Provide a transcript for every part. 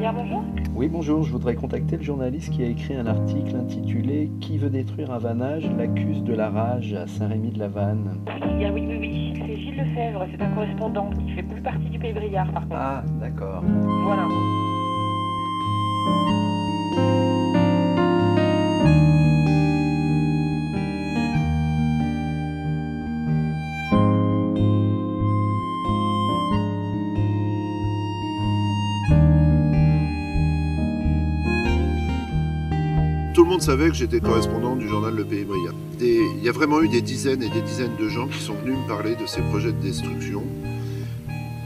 Pébrière, bonjour. Oui, bonjour, je voudrais contacter le journaliste qui a écrit un article intitulé « Qui veut détruire un vannage l'accuse de la rage à Saint-Rémy-de-la-Vanne ». Oui, c'est Gilles Lefebvre, c'est un correspondant qui fait plus partie du Pébriard par contre. Ah, d'accord. Voilà. Tout le monde savait que j'étais correspondant du journal Le Pébrière. Il y a vraiment eu des dizaines et des dizaines de gens qui sont venus me parler de ces projets de destruction.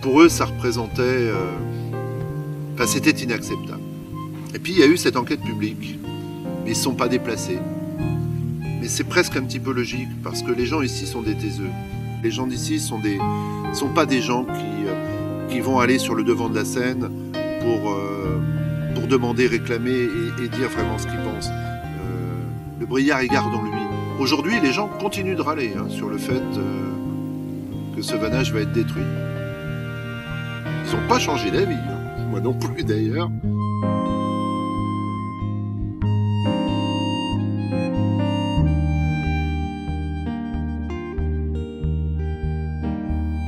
Pour eux, ça représentait... c'était inacceptable. Et puis, il y a eu cette enquête publique. Mais ils ne se sont pas déplacés. Mais c'est presque un petit peu logique, parce que les gens ici sont des taiseux. Les gens d'ici sont pas des gens qui vont aller sur le devant de la scène pour demander, réclamer et dire vraiment ce qu'ils pensent. Le Briard, il garde en lui. Aujourd'hui, les gens continuent de râler sur le fait que ce vannage va être détruit. Ils n'ont pas changé d'avis, moi non plus d'ailleurs.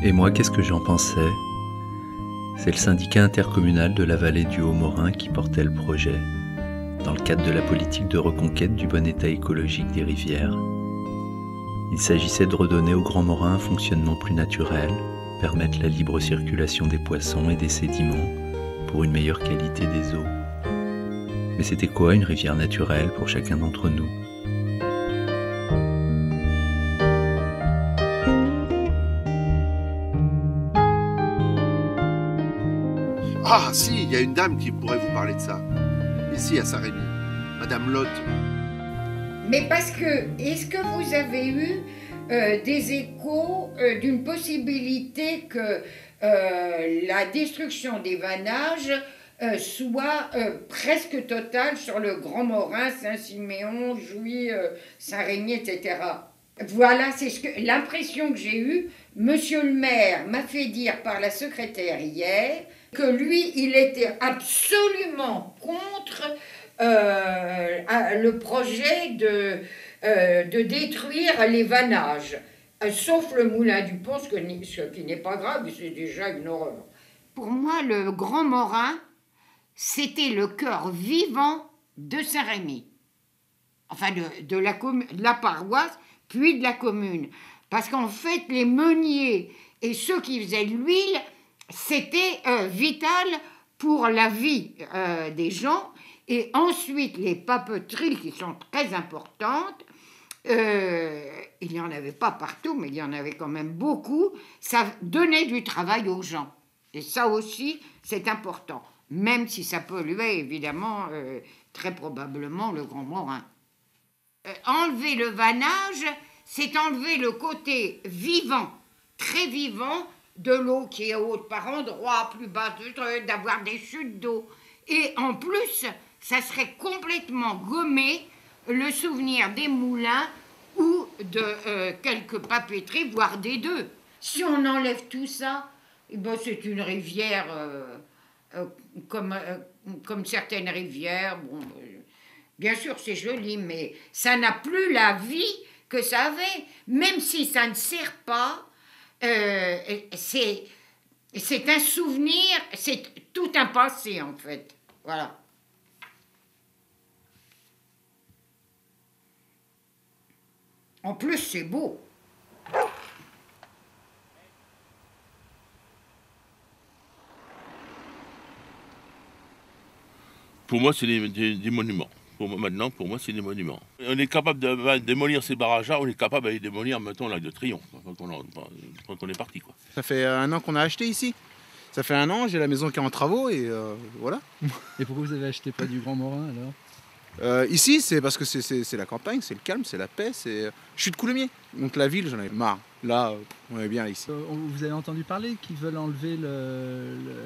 Et moi, qu'est-ce que j'en pensais ? C'est le syndicat intercommunal de la vallée du Haut-Morin qui portait le projet, dans le cadre de la politique de reconquête du bon état écologique des rivières. Il s'agissait de redonner au Grand Morin un fonctionnement plus naturel, permettre la libre circulation des poissons et des sédiments pour une meilleure qualité des eaux. Mais c'était quoi une rivière naturelle pour chacun d'entre nous ? Ah si, il y a une dame qui pourrait vous parler de ça. Ici à Saint-Rémy, Madame Lotte. Mais parce que, est-ce que vous avez eu des échos d'une possibilité que la destruction des vannages soit presque totale sur le Grand Morin, Saint-Siméon, Jouy, Saint-Rémy, etc. Voilà, c'est l'impression que j'ai eue. Monsieur le maire m'a fait dire par la secrétaire hier que lui, il était absolument contre le projet de détruire les vannages, sauf le moulin du pont, ce qui n'est pas grave, c'est déjà une horreur. Pour moi, le Grand Morin, c'était le cœur vivant de Saint-Rémy, enfin de la paroisse, puis de la commune. Parce qu'en fait, les meuniers et ceux qui faisaient l'huile, c'était vital pour la vie des gens. Et ensuite, les papeteries qui sont très importantes, il n'y en avait pas partout, mais il y en avait quand même beaucoup, ça donnait du travail aux gens. Et ça aussi, c'est important, même si ça polluait évidemment très probablement le Grand Morin. Enlever le vannage, c'est enlever le côté vivant, très vivant, de l'eau qui est haute par endroits, plus bas, d'avoir des chutes d'eau. Et en plus, ça serait complètement gommé le souvenir des moulins ou de quelques papeteries, voire des deux. Si on enlève tout ça, eh ben c'est une rivière comme certaines rivières. Bon, bien sûr, c'est joli, mais ça n'a plus la vie que ça avait. Même si ça ne sert pas, c'est un souvenir, c'est tout un passé en fait. Voilà. En plus, c'est beau. Pour moi, c'est des monuments. Pour moi, c'est des monuments. On est capable de démolir ces barrages-là, on est capable d'aller démolir, mettons, l'Arc de Triomphe, quand on est parti, quoi. Ça fait 1 an qu'on a acheté ici. Ça fait 1 an, j'ai la maison qui est en travaux et voilà. Et pourquoi vous avez acheté pas du Grand Morin alors ? Ici, c'est parce que c'est la campagne, c'est le calme, c'est la paix. Je suis de Coulommiers, donc la ville, j'en ai marre. Là, on est bien ici. Vous avez entendu parler qu'ils veulent enlever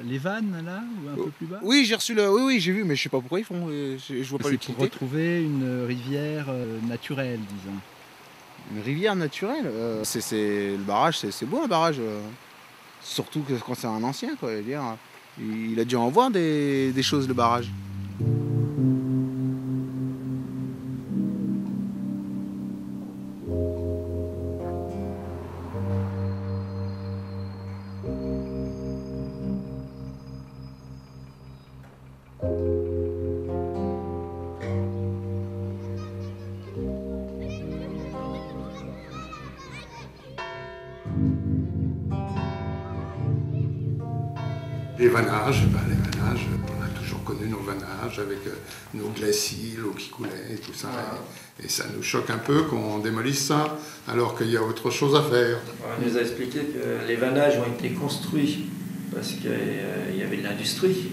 les vannes là, ou un peu plus bas ? Oui, j'ai reçu oui, j'ai vu, mais je sais pas pourquoi ils font. Je vois pas l'utilité. Pour retrouver une rivière naturelle, disons. Une rivière naturelle. Le barrage, c'est beau un barrage. Surtout quand c'est un ancien, quoi. Je veux dire. Il a dû en voir des choses, le barrage. Les vannages, on a toujours connu nos vannages avec nos glacis, l'eau qui coulait et tout ça. Et ça nous choque un peu qu'on démolisse ça, alors qu'il y a autre chose à faire. On nous a expliqué que les vannages ont été construits parce qu'il y avait de l'industrie.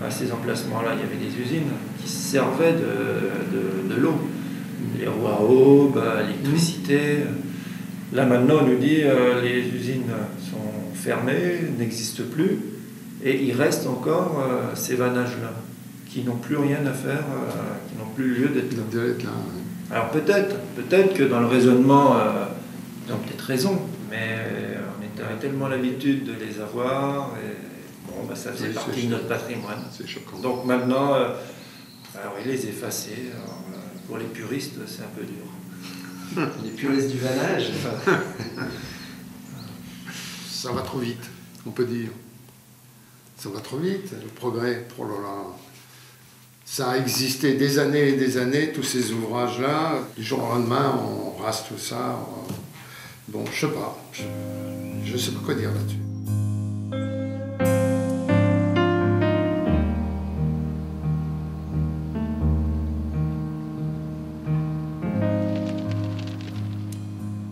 À ces emplacements-là, il y avait des usines qui servaient de l'eau. Les roues à aube, l'électricité. Là maintenant, on nous dit les usines sont fermées, n'existent plus, et il reste encore ces vannages-là, qui n'ont plus rien à faire, qui n'ont plus lieu d'être là. Alors peut-être que dans le raisonnement, ils ont peut-être raison, mais on avait tellement l'habitude de les avoir, et bon, ça faisait partie de notre patrimoine. C'est choquant. Donc maintenant, alors il les effacer, pour les puristes, c'est un peu dur. Les puristes du vannage. Ça va trop vite, on peut dire. Ça va trop vite, le progrès. Oh là là. Ça a existé des années et des années, tous ces ouvrages-là. Du jour au lendemain, on rase tout ça. Bon, je sais pas. Je sais pas quoi dire là-dessus.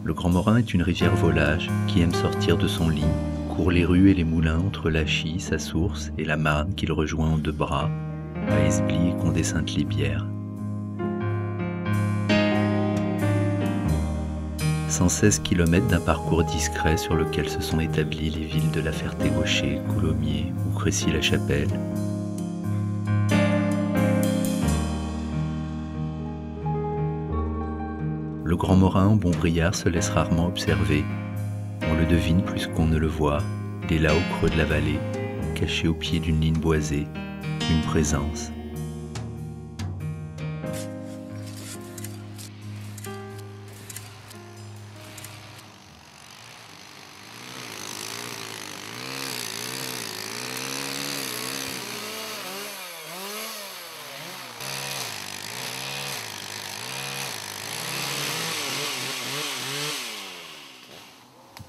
Le Grand Morin est une rivière volage qui aime sortir de son lit, court les rues et les moulins entre la Chie, sa source, et la Marne qu'il rejoint en deux bras, à Esbly et Condé-Sainte-Libière. 116 km d'un parcours discret sur lequel se sont établies les villes de La Ferté-Gaucher, Coulommiers ou Crécy-la-Chapelle. Le Grand Morin en Montbriard se laisse rarement observer. On le devine plus qu'on ne le voit, dès là au creux de la vallée, caché au pied d'une ligne boisée, une présence.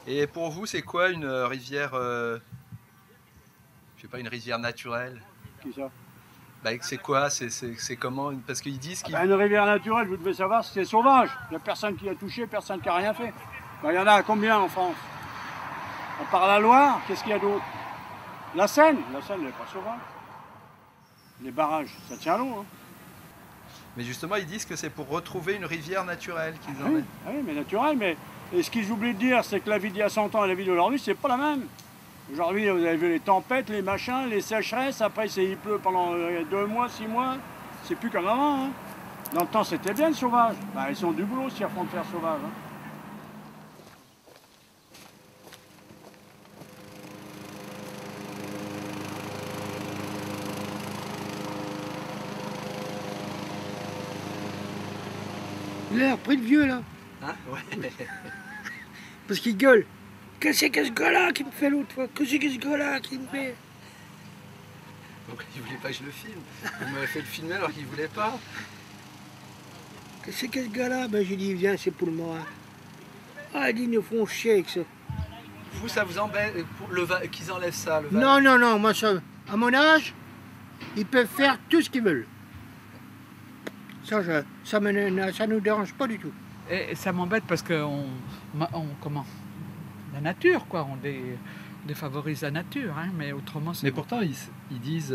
Et pour vous, c'est quoi une rivière, je sais pas, une rivière naturelle? Qui ça? Bah, c'est quoi? C'est comment? Parce qu'ils disent qu'ils... Une rivière naturelle, vous devez savoir, c'est sauvage. Il n'y a personne qui a touché, personne qui a rien fait. Il y en a combien en France? À part la Loire, qu'est-ce qu'il y a d'autre? La Seine, elle n'est pas sauvage. Les barrages, ça tient l'eau. Hein. Mais justement, ils disent que c'est pour retrouver une rivière naturelle qu'ils oui, oui, mais naturelle, mais... Et ce qu'ils oublient de dire, c'est que la vie d'il y a 100 ans et la vie d'aujourd'hui, c'est pas la même. Aujourd'hui, vous avez vu les tempêtes, les machins, les sécheresses, après il pleut pendant 2 mois, 6 mois, c'est plus comme avant. Hein. Dans le temps, c'était bien le sauvage. Bah, ils sont du boulot s'ils refont de faire sauvage. Hein. Il a repris le vieux là. Hein? Ouais. Parce qu'il gueule. Qu'est-ce que c'est ce gars-là qui me fait l'autre fois? Qu'est-ce que c'est ce gars-là qui me fait? Donc, il voulait pas que je le filme. Il m'avait fait le filmer alors qu'il voulait pas. Qu'est-ce que c'est ce gars-là? Ben j'ai dit viens, c'est pour le Morin. Ah, il dit ils nous font chier avec ça. Vous, ça vous embête qu'ils enlèvent ça, le Non, non, non, moi ça, à mon âge, ils peuvent faire tout ce qu'ils veulent. Ça nous dérange pas du tout. Et ça m'embête parce que comment, la nature, quoi, on défavorise la nature, hein, mais autrement... Mais pourtant, ils disent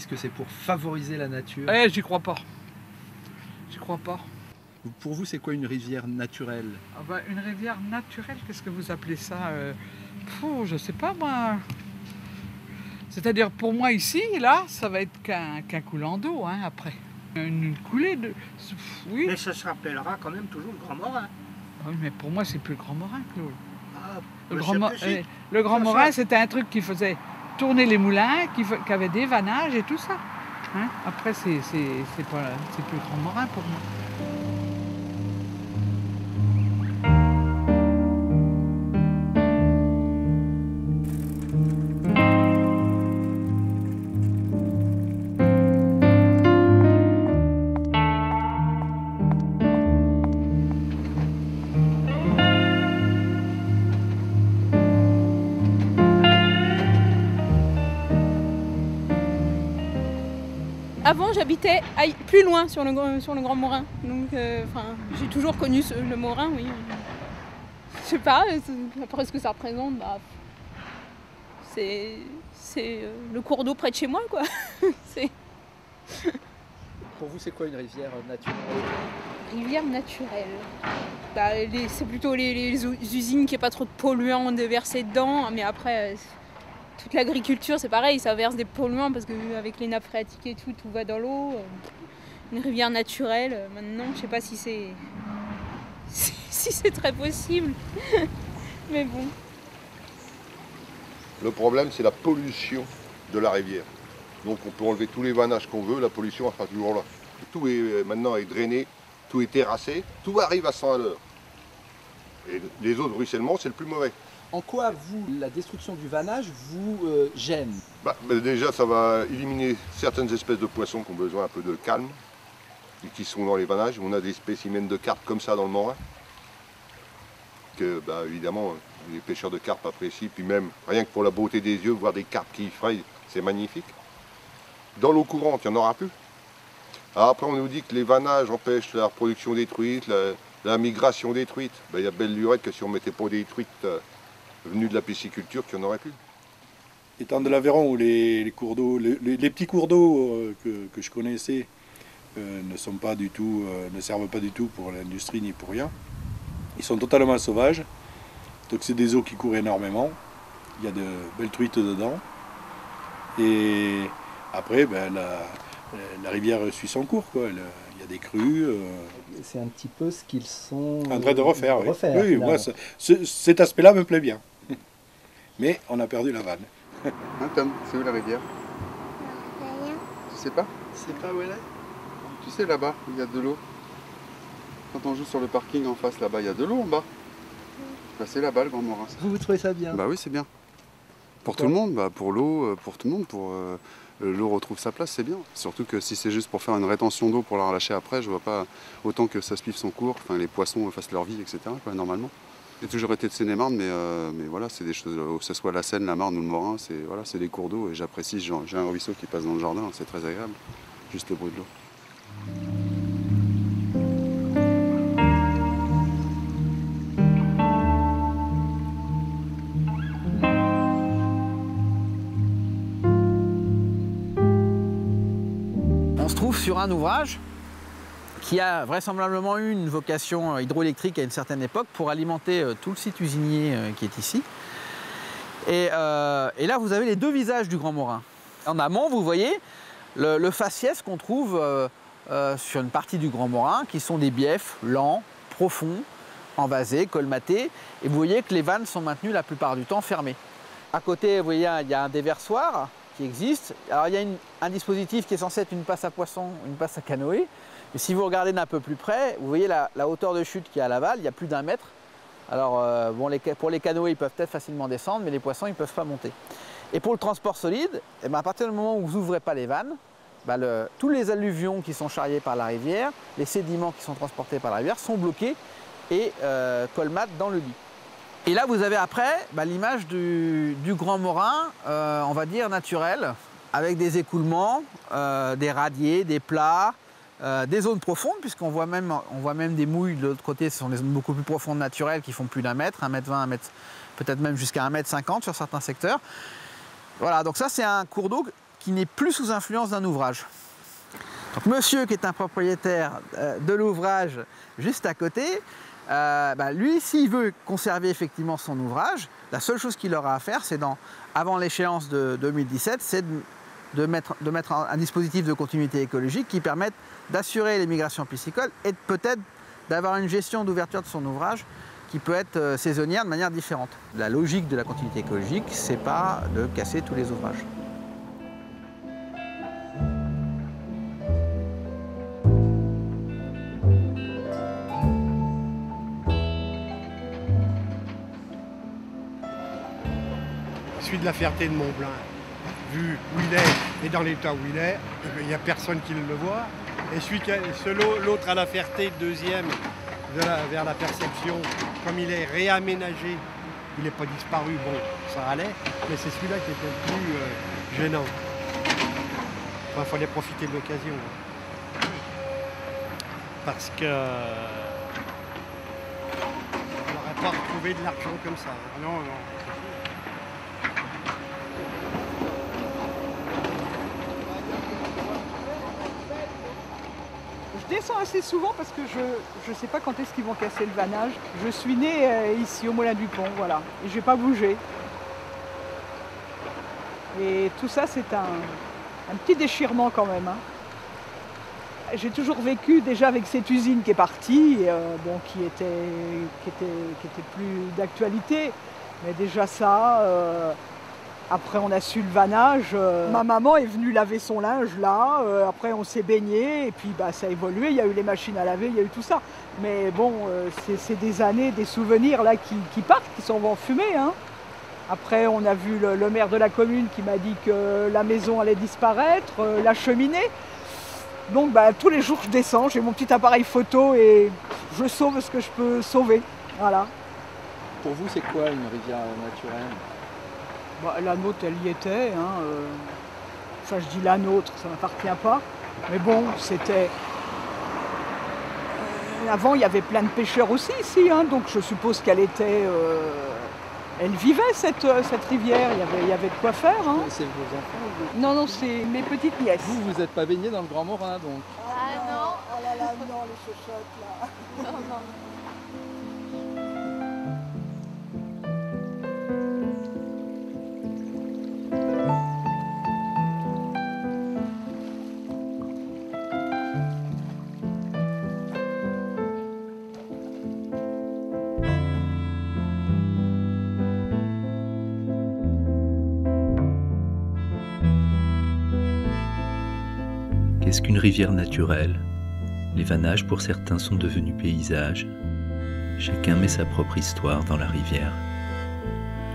que c'est pour favoriser la nature. Eh, j'y crois pas. J'y crois pas. Pour vous, c'est quoi une rivière naturelle? Ah bah, une rivière naturelle, qu'est-ce que vous appelez ça? Je sais pas, moi. C'est-à-dire, pour moi, ici, là, ça va être qu'un coulant d'eau, hein, après. Une coulée de... Oui. Mais ça se rappellera quand même toujours le Grand Morin. Oui, mais pour moi, c'est plus le Grand Morin, Claude. Ah, le Grand Morin, c'était un truc qui faisait tourner les moulins, qui avaient des vannages et tout ça. Hein, après, c'est plus le Grand Morin pour moi. Avant, j'habitais plus loin sur le Grand Morin. Donc, j'ai toujours connu le Morin, oui. Je sais pas, après ce que ça représente, bah, c'est le cours d'eau près de chez moi, quoi. Pour vous, c'est quoi une rivière naturelle? Rivière naturelle. Bah, c'est plutôt les usines qui n'aient pas trop de polluants déversés dedans, mais après... toute l'agriculture, c'est pareil, ça verse des polluants parce qu'avec les nappes phréatiques et tout va dans l'eau. Une rivière naturelle, maintenant, je sais pas si c'est très possible. Mais bon. Le problème, c'est la pollution de la rivière. Donc on peut enlever tous les vannages qu'on veut, la pollution elle sera toujours là. Tout est maintenant est drainé, tout est terrassé, tout arrive à 100 à l'heure. Et les eaux de ruissellement, c'est le plus mauvais. En quoi, la destruction du vannage vous gêne? Déjà, ça va éliminer certaines espèces de poissons qui ont besoin un peu de calme et qui sont dans les vannages. On a des spécimens de carpes comme ça dans le Morin que, évidemment, les pêcheurs de carpes apprécient. Puis même, rien que pour la beauté des yeux, voir des carpes qui frayent, c'est magnifique. Dans l'eau courante, il n'y en aura plus. Alors après, on nous dit que les vannages empêchent la reproduction des truites, la migration des truites. Il y a belle lurette que si on ne mettait pas des truites venues de la pisciculture, qu'il n'y en aurait plus. Étant de l'Aveyron où les cours d'eau, les petits cours d'eau que je connaissais ne servent pas du tout pour l'industrie ni pour rien. Ils sont totalement sauvages. Donc c'est des eaux qui courent énormément. Il y a de belles truites dedans. Et après, la rivière suit son cours, quoi. Il y a des crues. C'est un petit peu ce qu'ils sont en train de refaire. Oui, moi, finalement. cet aspect-là me plaît bien. Mais on a perdu la vanne. Hein, Tom, c'est où la rivière? Tu sais pas? Tu sais pas où elle est? Tu sais, là-bas, il y a de l'eau. Quand on joue sur le parking en face, là-bas, il y a de l'eau en bas. C'est là-bas, le Grand Morin. Vous trouvez ça bien? Bah oui, c'est bien. Pour tout le monde, pour l'eau, pour tout le monde, pour l'eau retrouve sa place, c'est bien. Surtout que si c'est juste pour faire une rétention d'eau pour la relâcher après, je vois pas autant que ça suive son cours, enfin les poissons fassent leur vie, etc. quoi, normalement. J'ai toujours été de Seine-et-Marne, mais voilà, c'est des choses, que ce soit la Seine, la Marne ou le Morin, c'est des cours d'eau et j'apprécie. J'ai un ruisseau qui passe dans le jardin, c'est très agréable, juste le bruit de l'eau. On se trouve sur un ouvrage qui a vraisemblablement eu une vocation hydroélectrique à une certaine époque pour alimenter tout le site usinier qui est ici. Et là, vous avez les deux visages du Grand Morin. En amont, vous voyez le faciès qu'on trouve sur une partie du Grand Morin, qui sont des biefs lents, profonds, envasés, colmatés. Et vous voyez que les vannes sont maintenues la plupart du temps fermées. À côté, vous voyez, il y a un déversoir qui existe. Alors, il y a un dispositif qui est censé être une passe à poissons, une passe à canoë. Et si vous regardez d'un peu plus près, vous voyez la hauteur de chute qui est à l'aval, il y a plus d'1 mètre. Alors, pour les canoës, ils peuvent peut-être facilement descendre, mais les poissons, ils ne peuvent pas monter. Et pour le transport solide, à partir du moment où vous n'ouvrez pas les vannes, tous les alluvions qui sont charriés par la rivière, les sédiments qui sont transportés par la rivière sont bloqués et colmatent dans le lit. Et là, vous avez après l'image du Grand Morin, on va dire naturel, avec des écoulements, des radiers, des plats, des zones profondes, puisqu'on voit même des mouilles de l'autre côté, ce sont des zones beaucoup plus profondes naturelles qui font plus d'1 mètre, 1,20 m, peut-être même jusqu'à 1,50 m sur certains secteurs. Voilà, donc ça c'est un cours d'eau qui n'est plus sous influence d'un ouvrage. Donc monsieur qui est un propriétaire de l'ouvrage juste à côté, lui s'il veut conserver effectivement son ouvrage, la seule chose qu'il aura à faire, c'est avant l'échéance de 2017, c'est de mettre un dispositif de continuité écologique qui permette d'assurer les migrations piscicoles et peut-être d'avoir une gestion d'ouverture de son ouvrage qui peut être saisonnière de manière différente. La logique de la continuité écologique, c'est pas de casser tous les ouvrages. Celui de la Ferté de Mont-Blanc, vu où il est et dans l'état où il est, il n'y a personne qui le voit. Et l'autre à la Ferté, deuxième, vers la Perception, comme il est réaménagé, il n'est pas disparu, bon, ça allait, mais c'est celui-là qui était le plus gênant. Enfin, il fallait profiter de l'occasion. Parce que on n'aurait pas retrouvé de l'argent comme ça. Non, non. Je descends assez souvent parce que je ne sais pas quand est-ce qu'ils vont casser le vannage. Je suis née ici au Moulin du Pont, voilà, et je n'ai pas bougé. Et tout ça, c'est un petit déchirement quand même. Hein. J'ai toujours vécu déjà avec cette usine qui est partie, bon, qui était plus d'actualité, mais déjà ça. Après, on a su le vannage. Ma maman est venue laver son linge là. Après, on s'est baigné. Et puis, bah, ça a évolué. Il y a eu les machines à laver, il y a eu tout ça. Mais bon, c'est des années, des souvenirs là qui partent, qui s'en vont fumer. Hein. Après, on a vu le maire de la commune qui m'a dit que la maison allait disparaître, la cheminée. Donc, bah, tous les jours, je descends. J'ai mon petit appareil photo et je sauve ce que je peux sauver. Voilà. Pour vous, c'est quoi une rivière naturelle ? Bah, la nôtre, elle y était. Hein, enfin, je dis la nôtre, ça ne m'appartient pas. Mais bon, c'était... Avant, il y avait plein de pêcheurs aussi ici. Hein, donc, je suppose qu'elle était... Elle vivait, cette rivière. Il y avait de quoi faire. Hein. C'est vos enfants ou... Non, non, c'est mes petites nièces. Vous n'êtes pas baigné dans le Grand Morin, donc? Ah non. Oh là là, non, les chochottes, là. Non, non. Qu'est-ce qu'une rivière naturelle? Les vannages pour certains sont devenus paysages. Chacun met sa propre histoire dans la rivière.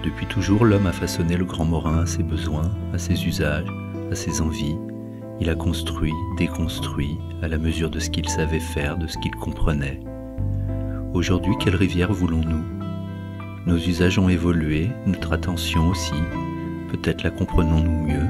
Depuis toujours, l'homme a façonné le Grand Morin à ses besoins, à ses usages, à ses envies. Il a construit, déconstruit, à la mesure de ce qu'il savait faire, de ce qu'il comprenait. Aujourd'hui, quelle rivière voulons-nous? Nos usages ont évolué, notre attention aussi. Peut-être la comprenons-nous mieux.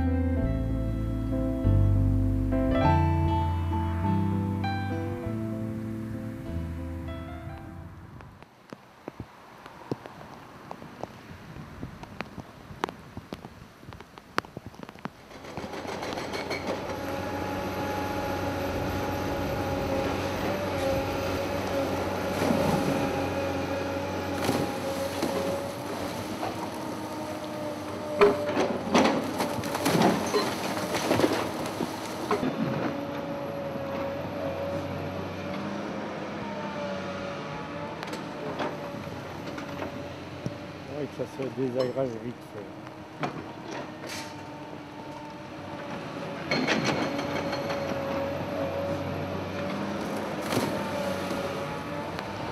Que ça se désagrège vite fait.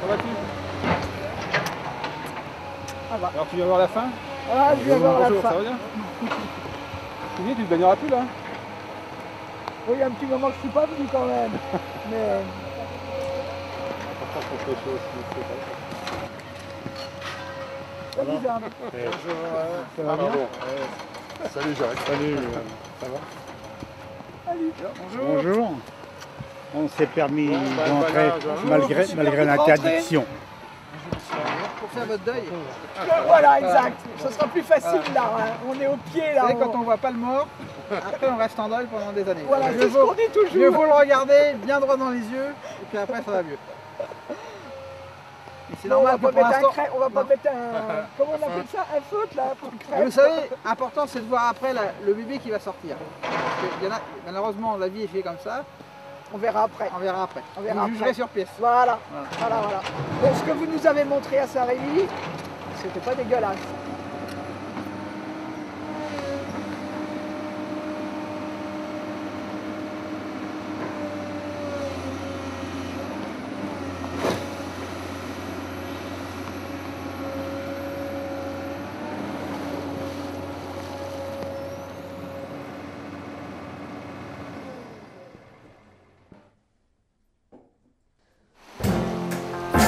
Comment vas-tu? Ah bah. Alors tu viens voir la fin? Ah, je viens voir la fin. Ça va bien? Tu viens, tu te baigneras plus là? Oui, il y a un petit moment que je suis pas venu quand même. Mais... Salut Jeanne. Bonjour. Ça va bien? Salut Jacques. Salut. Ça va? Salut. Bonjour. On s'est permis d'entrer malgré l'interdiction. Pour faire votre deuil. Voilà, exact. Ce sera plus facile là. Hein. On est au pied là. Vous savez, quand on voit pas le mort, après on reste en deuil pendant des années. Voilà, c'est ce qu'on dit toujours. Mieux vaut le regarder bien droit dans les yeux, et puis après ça va mieux. C'est normal que pour l'instant... On va pas mettre un... Comment on appelle ça? Un feutre là pour crème. Vous savez, important c'est de voir après le bébé qui va sortir. Parce que malheureusement la vie est faite comme ça. On verra après. On verra après. On verra Vous après. jugerez sur pièce. Voilà. Bon, ce que vous nous avez montré à Saint-Rémy, c'était pas dégueulasse.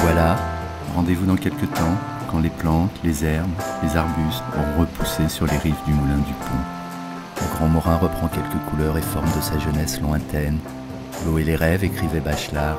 Voilà, rendez-vous dans quelques temps, quand les plantes, les herbes, les arbustes auront repoussé sur les rives du moulin du pont. Le Grand Morin reprend quelques couleurs et formes de sa jeunesse lointaine. L'eau et les rêves, écrivait Bachelard,